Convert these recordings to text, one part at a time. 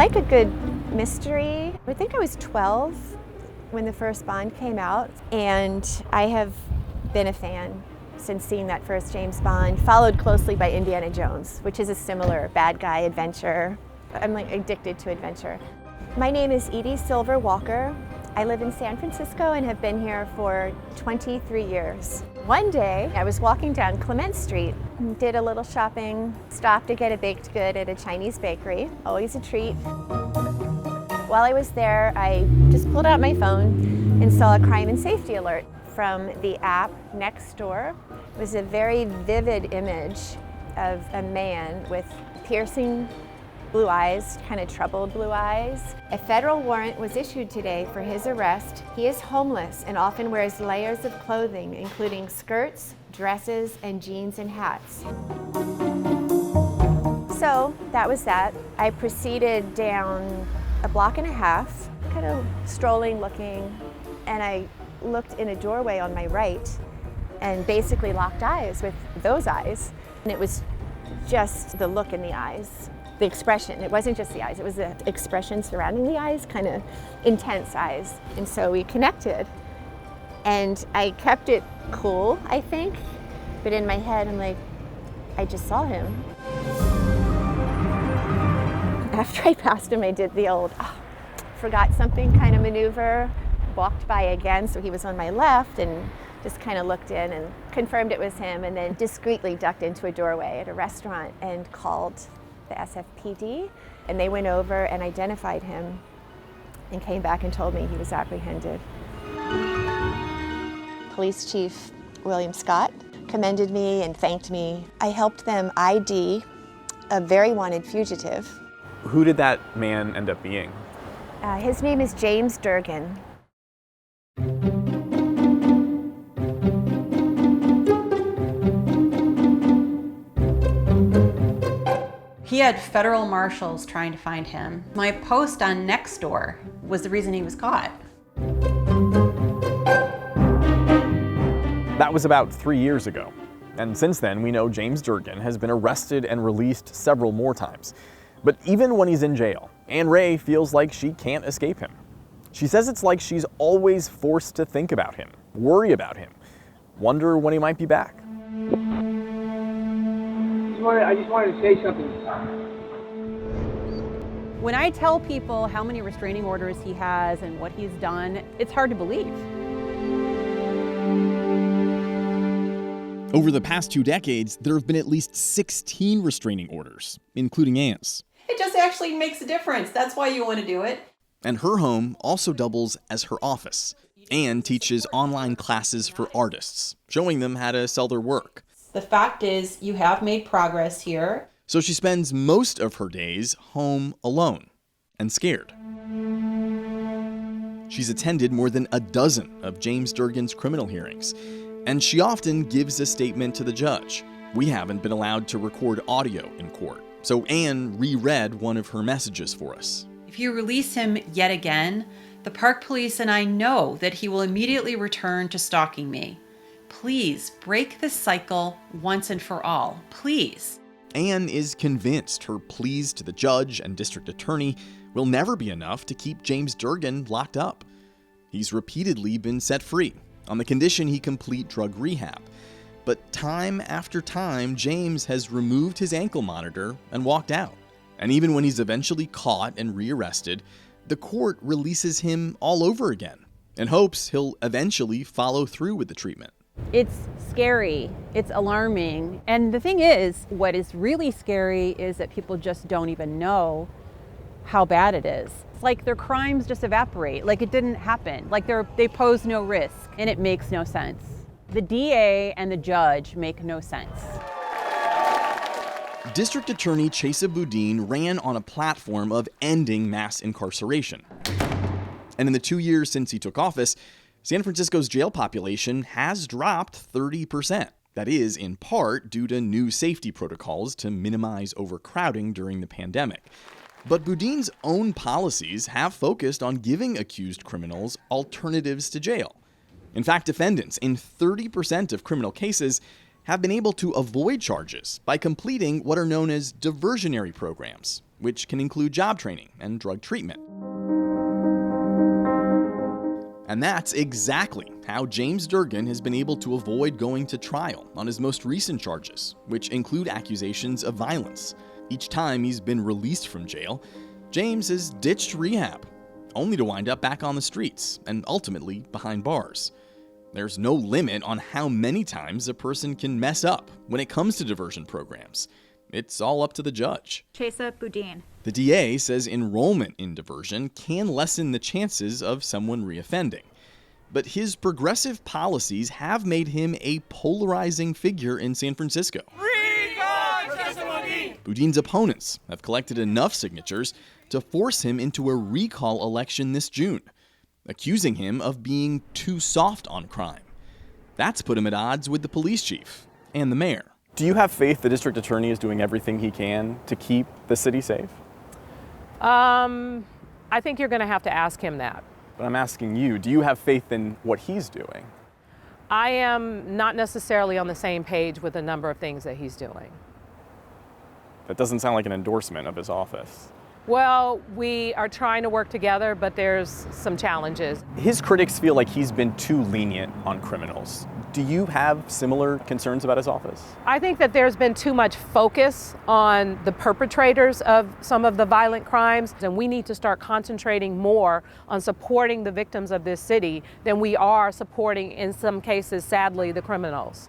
like a good mystery. I think I was 12 when the first Bond came out, and I have been a fan since seeing that first James Bond, followed closely by Indiana Jones, which is a similar bad guy adventure. I'm like addicted to adventure. My name is Edie Silver Walker. I live in San Francisco and have been here for 23 years. One day, I was walking down Clement Street, did a little shopping, stopped to get a baked good at a Chinese bakery, always a treat. While I was there, I just pulled out my phone and saw a crime and safety alert from the app Nextdoor. It was a very vivid image of a man with piercing blue eyes, kind of troubled blue eyes. A federal warrant was issued today for his arrest. He is homeless and often wears layers of clothing, including skirts, dresses, and jeans and hats. So that was that. I proceeded down a block and a half, kind of strolling, looking, and I looked in a doorway on my right and basically locked eyes with those eyes. And it was just the look in the eyes. The expression, it wasn't just the eyes, it was the expression surrounding the eyes, kind of intense eyes. And so we connected. And I kept it cool, I think, but in my head I'm like, I just saw him. After I passed him, I did the old, forgot something kind of maneuver, walked by again, so he was on my left, and just kind of looked in and confirmed it was him, and then discreetly ducked into a doorway at a restaurant and called the SFPD, and they went over and identified him and came back and told me he was apprehended. Police Chief William Scott commended me and thanked me. I helped them ID a very wanted fugitive. Who did that man end up being? His name is James Durgan. He had federal marshals trying to find him. My post on Nextdoor was the reason he was caught. That was about 3 years ago. And since then, we know James Durgan has been arrested and released several more times. But even when he's in jail, Anne Ray feels like she can't escape him. She says it's like she's always forced to think about him, worry about him, wonder when he might be back. I just wanted to say something. When I tell people how many restraining orders he has and what he's done, it's hard to believe. Over the past 2 decades, there have been at least 16 restraining orders, including Anne's. It just actually makes a difference. That's why you want to do it. And her home also doubles as her office. Anne teaches online classes for artists, showing them how to sell their work. The fact is, you have made progress here. So she spends most of her days home alone and scared. She's attended more than a dozen of James Durgan's criminal hearings, and she often gives a statement to the judge. We haven't been allowed to record audio in court, so Anne reread one of her messages for us. If you release him yet again, the park police and I know that he will immediately return to stalking me. Please break this cycle once and for all, please. Anne is convinced her pleas to the judge and district attorney will never be enough to keep James Durgan locked up. He's repeatedly been set free on the condition he complete drug rehab. But time after time, James has removed his ankle monitor and walked out. And even when he's eventually caught and rearrested, the court releases him all over again in hopes he'll eventually follow through with the treatment. It's scary, it's alarming. And the thing is, what is really scary is that people just don't even know how bad it is. It's like their crimes just evaporate, like it didn't happen, like they pose no risk, and it makes no sense. The DA and the judge make no sense. District Attorney Chesa Boudin ran on a platform of ending mass incarceration. And in the 2 years since he took office, San Francisco's jail population has dropped 30%. That is, in part, due to new safety protocols to minimize overcrowding during the pandemic. But Boudin's own policies have focused on giving accused criminals alternatives to jail. In fact, defendants in 30% of criminal cases have been able to avoid charges by completing what are known as diversionary programs, which can include job training and drug treatment. And that's exactly how James Durgan has been able to avoid going to trial on his most recent charges, which include accusations of violence. Each time he's been released from jail, James has ditched rehab, only to wind up back on the streets and ultimately behind bars. There's no limit on how many times a person can mess up when it comes to diversion programs. It's all up to the judge. Boudin. The DA says enrollment in diversion can lessen the chances of someone reoffending. But his progressive policies have made him a polarizing figure in San Francisco. Boudin's opponents have collected enough signatures to force him into a recall election this June, accusing him of being too soft on crime. That's put him at odds with the police chief and the mayor. Do you have faith the district attorney is doing everything he can to keep the city safe? I think you're going to have to ask him that. But I'm asking you, do you have faith in what he's doing? I am not necessarily on the same page with a number of things that he's doing. That doesn't sound like an endorsement of his office. Well, we are trying to work together, but there's some challenges. His critics feel like he's been too lenient on criminals. Do you have similar concerns about his office? I think that there's been too much focus on the perpetrators of some of the violent crimes, and we need to start concentrating more on supporting the victims of this city than we are supporting, in some cases, sadly, the criminals.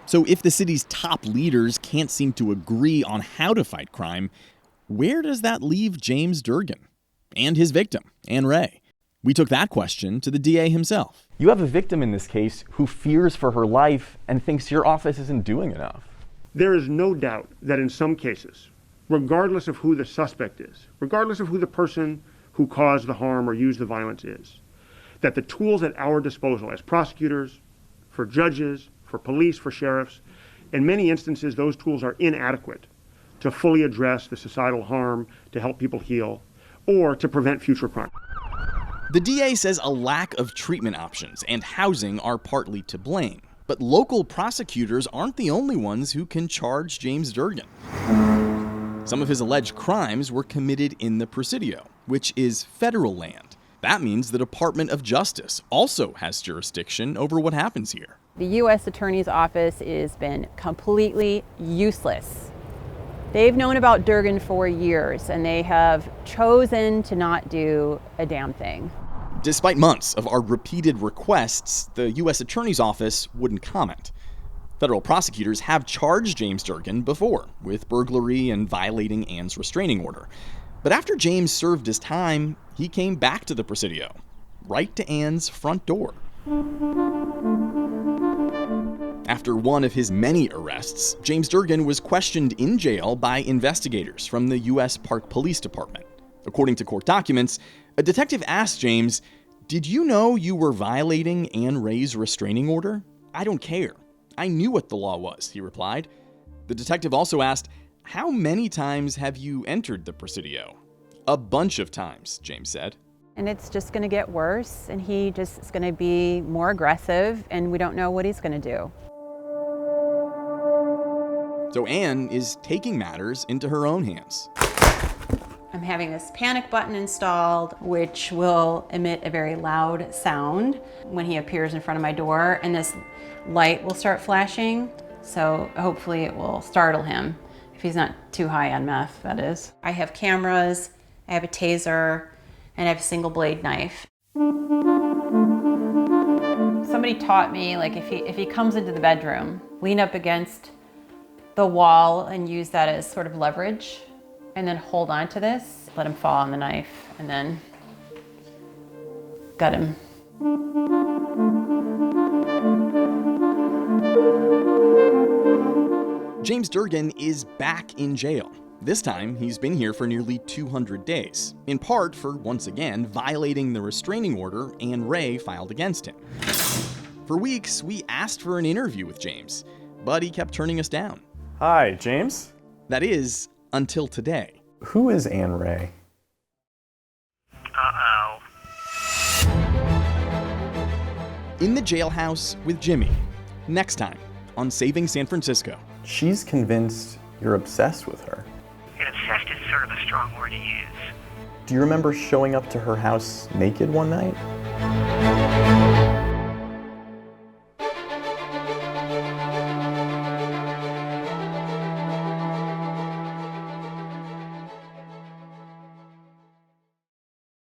So if the city's top leaders can't seem to agree on how to fight crime, where does that leave James Durgan and his victim, Ann Ray? We took that question to the DA himself. You have a victim in this case who fears for her life and thinks your office isn't doing enough. There is no doubt that in some cases, regardless of who the suspect is, regardless of who the person who caused the harm or used the violence is, that the tools at our disposal as prosecutors, for judges, for police, for sheriffs, in many instances those tools are inadequate to fully address the societal harm, to help people heal, or to prevent future crime. The DA says a lack of treatment options and housing are partly to blame. But local prosecutors aren't the only ones who can charge James Durgan. Some of his alleged crimes were committed in the Presidio, which is federal land. That means the Department of Justice also has jurisdiction over what happens here. The U.S. Attorney's Office has been completely useless. They've known about Durgan for years, and they have chosen to not do a damn thing. Despite months of our repeated requests, the U.S. Attorney's Office wouldn't comment. Federal prosecutors have charged James Durgan before with burglary and violating Ann's restraining order. But after James served his time, he came back to the Presidio, right to Ann's front door. After one of his many arrests, James Durgan was questioned in jail by investigators from the U.S. Park Police Department. According to court documents, a detective asked James, "Did you know you were violating Ann Ray's restraining order?" "I don't care. I knew what the law was," he replied. The detective also asked, "How many times have you entered the Presidio?" "A bunch of times," James said. And it's just going to get worse, and he just is going to be more aggressive, and we don't know what he's going to do. So Ann is taking matters into her own hands. I'm having this panic button installed, which will emit a very loud sound when he appears in front of my door, and this light will start flashing. So hopefully it will startle him, if he's not too high on meth, that is. I have cameras, I have a taser, and I have a single blade knife. Somebody taught me, like, if he comes into the bedroom, lean up against the wall and use that as sort of leverage, and then hold on to this, let him fall on the knife, and then gut him. James Durgan is back in jail. This time, he's been here for nearly 200 days, in part for, once again, violating the restraining order Ann Ray filed against him. For weeks, we asked for an interview with James, but he kept turning us down. Hi, James. That is, until today. Who is Ann Ray? Uh-oh. In the jailhouse with Jimmy. Next time on Saving San Francisco. She's convinced you're obsessed with her. An obsessed is sort of a strong word to use. Do you remember showing up to her house naked one night?